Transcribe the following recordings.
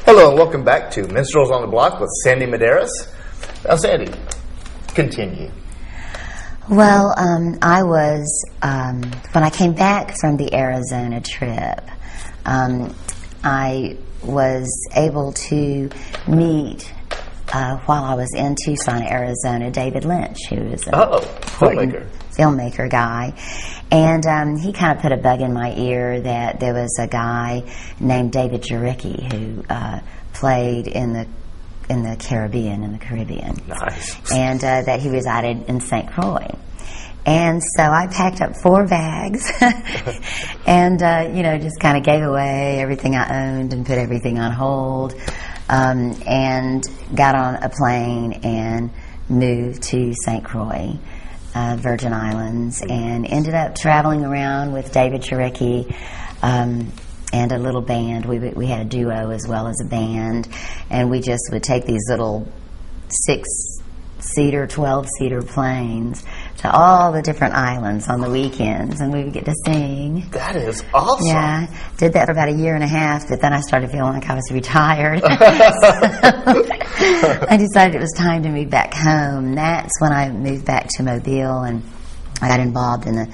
Hello and welcome back to Minstrels on the Block with Sandy Madaris. Now, Sandy, continue. Well, I was, when I came back from the Arizona trip, I was able to meet, while I was in Tucson, Arizona, David Lynch, who is a filmmaker guy. And he kind of put a bug in my ear that there was a guy named David Jarecki who played in the Caribbean. Nice. And that he resided in St. Croix. And so I packed up 4 bags and, just kind of gave away everything I owned and put everything on hold, and got on a plane and moved to St. Croix, Virgin Islands, and ended up traveling around with David Jarecki and a little band. We had a duo as well as a band, and we just would take these little 6-seater, 12-seater planes to all the different islands on the weekends, and we would get to sing. That is awesome. Yeah, did that for about a year and a half, but then I started feeling like I was retired. So I decided it was time to move back home. That's when I moved back to Mobile, and I got involved in the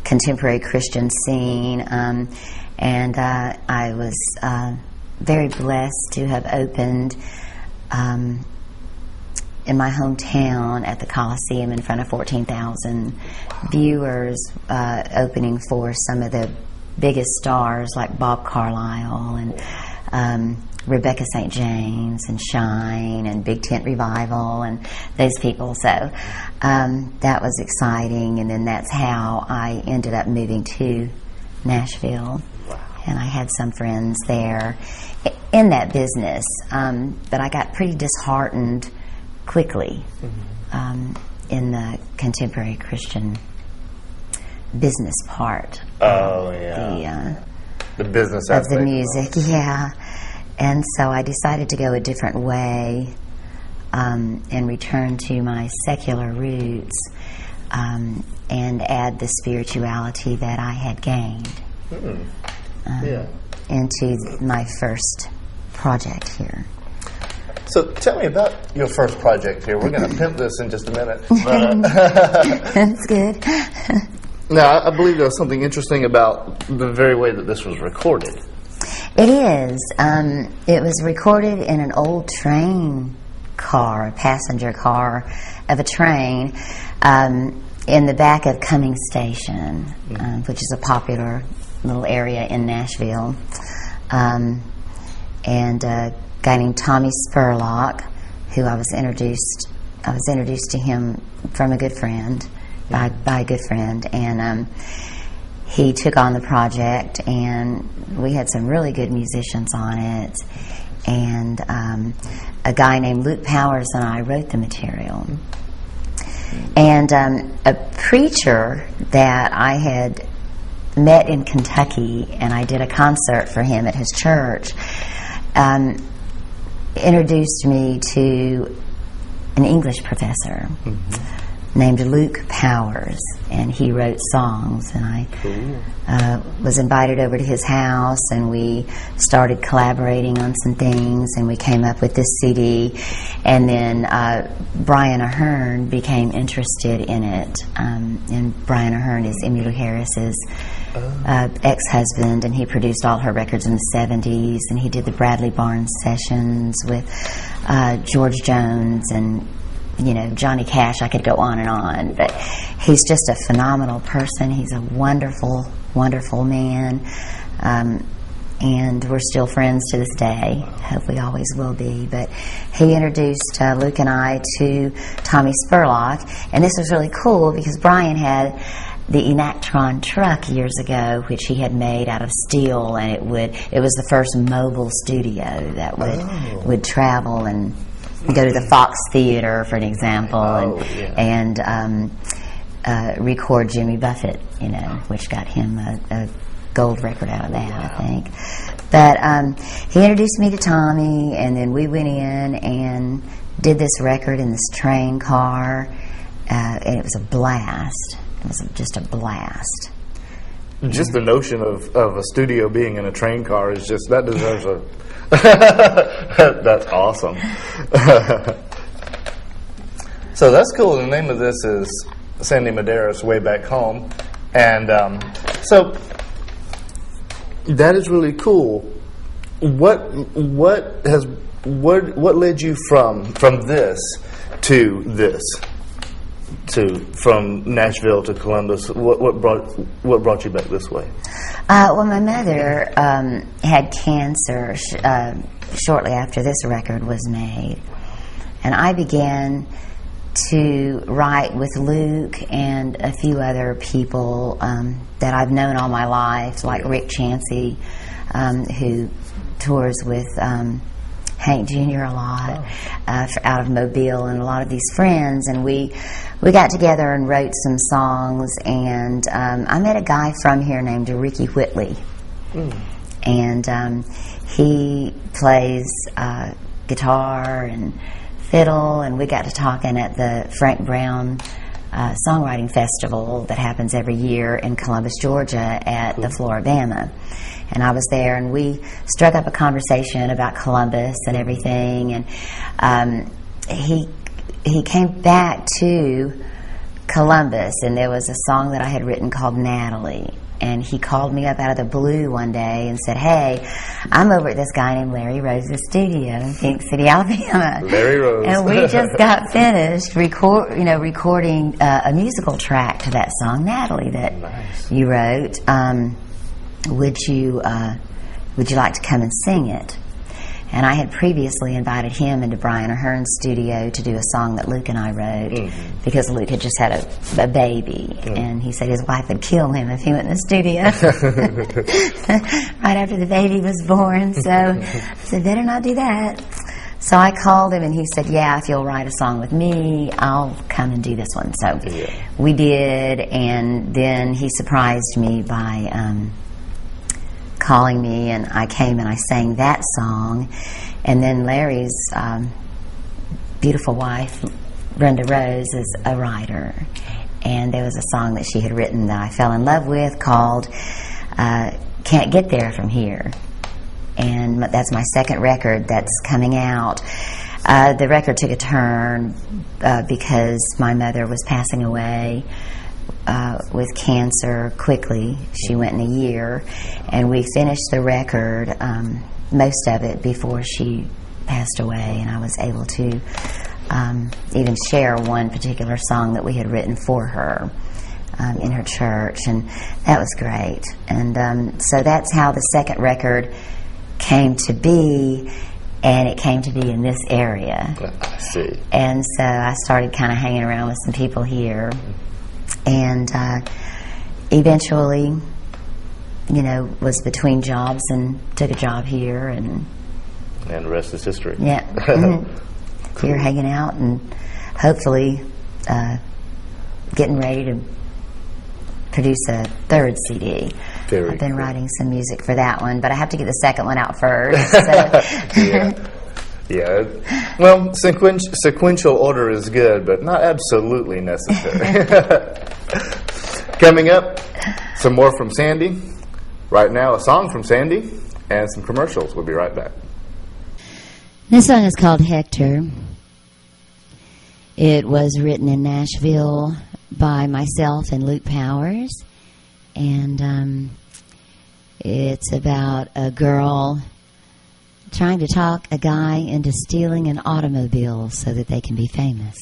contemporary Christian scene, and I was very blessed to have opened in my hometown at the Coliseum in front of 14,000 viewers, opening for some of the biggest stars like Bob Carlyle and Rebecca St. James and Shine and Big Tent Revival and those people. So that was exciting, and then that's how I ended up moving to Nashville. And I had some friends there in that business, but I got pretty disheartened quickly in the contemporary Christian business part. The business of the music, yeah. And so I decided to go a different way and return to my secular roots and add the spirituality that I had gained into my first project here. So tell me about your first project here. We're going to pimp this in just a minute. That's good. Now, I believe there was something interesting about the very way that this was recorded. It is. It was recorded in an old train car, a passenger car of a train, in the back of Cumming Station, which is a popular little area in Nashville. And a guy named Tommy Spurlock, who I was introduced to him from a good friend, by a good friend, and he took on the project, and we had some really good musicians on it, and a guy named Luke Powers and I wrote the material. And a preacher that I had met in Kentucky, and I did a concert for him at his church, introduced me to an English professor named Luke Powers, and he wrote songs, and I was invited over to his house, and we started collaborating on some things, and we came up with this CD, and then Brian Ahern became interested in it, and Brian Ahern is Emmylou Harris's ex-husband, and he produced all her records in the 70s, and he did the Bradley Barnes sessions with George Jones and Johnny Cash. I could go on, but he's just a phenomenal person. He's a wonderful, wonderful man, and we're still friends to this day. Hope we always will be. But he introduced Luke and I to Tommy Spurlock, and this was really cool because Brian had the Enactron truck years ago, which he had made out of steel, and it was the first mobile studio that would travel and go to the Fox Theater, for an example, and record Jimmy Buffett, which got him a gold record out of that, I think. But he introduced me to Tommy, and then we went in and did this record in this train car, and it was a blast. It was just a blast. Just the notion of a studio being in a train car is just, that deserves That's awesome. So that's cool. The name of this is Sandy Madaris, Way Back Home. And so that is really cool. What led you from this to this? From Nashville to Columbus, what brought you back this way? Well, my mother had cancer shortly after this record was made, and I began to write with Luke and a few other people that I've known all my life, like Rick Chansey, who tours with Hank Jr. a lot, out of Mobile, and a lot of these friends, and we got together and wrote some songs, and I met a guy from here named Ricky Whitley, and he plays guitar and fiddle, and we got to talking at the Frank Brown Songwriting Festival that happens every year in Columbus, Georgia at the Floribama. And I was there, and we struck up a conversation about Columbus and everything. And he came back to Columbus, and there was a song that I had written called Natalie. And he called me up out of the blue one day and said, "Hey, I'm over at this guy named Larry Rose's studio in Phoenix City, Alabama." Larry Rose. And we just got finished recording a musical track to that song, Natalie, that you wrote. Would you like to come and sing it? And I had previously invited him into Brian Ahern's studio to do a song that Luke and I wrote, because Luke had just had a baby, and he said his wife would kill him if he went in the studio right after the baby was born. So I said, better not do that. So I called him, and he said, "Yeah, if you'll write a song with me, I'll come and do this one." So we did, and then he surprised me by calling me, and I came and I sang that song. And then Larry's beautiful wife, Brenda Rose, is a writer, and there was a song that she had written that I fell in love with called "Can't Get There From Here," and that's my second record that's coming out. The record took a turn because my mother was passing away with cancer quickly. She went in a year, and we finished the record, most of it, before she passed away, and I was able to even share one particular song that we had written for her in her church, and that was great. And so that's how the second record came to be, and it came to be in this area. I see. And so I started kind of hanging around with some people here, and eventually, was between jobs and took a job here, and the rest is history. Yeah. Cool. Here hanging out, and hopefully getting ready to produce a third CD. I've been writing some music for that one, but I have to get the second one out first. So. Yeah. Well, sequential order is good, but not absolutely necessary. Coming up, some more from Sandy. Right now, a song from Sandy and some commercials. We'll be right back. This song is called Hector. It was written in Nashville by myself and Luke Powers, and it's about a girl trying to talk a guy into stealing an automobile so that they can be famous.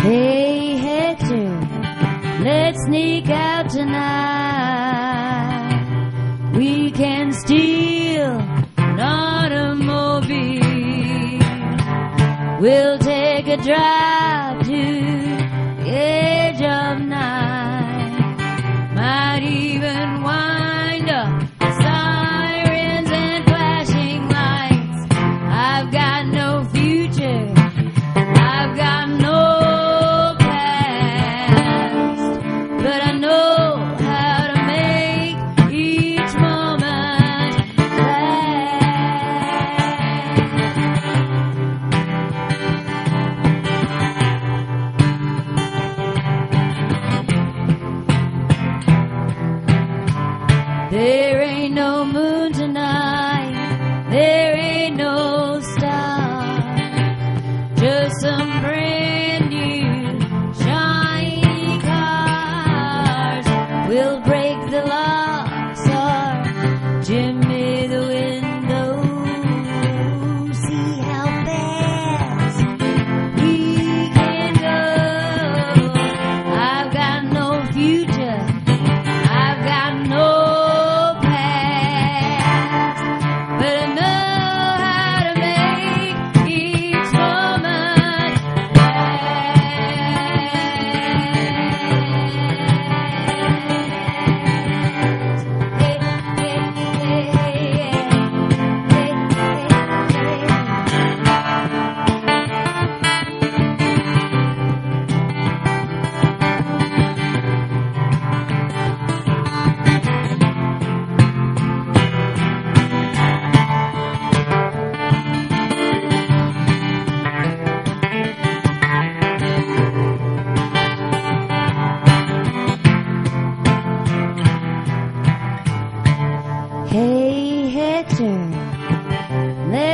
Hey Hector, let's sneak out tonight. We can steal an automobile. We'll take a drive to the edge of night. Might even wind up with sirens and flashing lights. I've got no future, I've got no past, but I know how to make each moment last.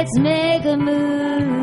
Let's make a move.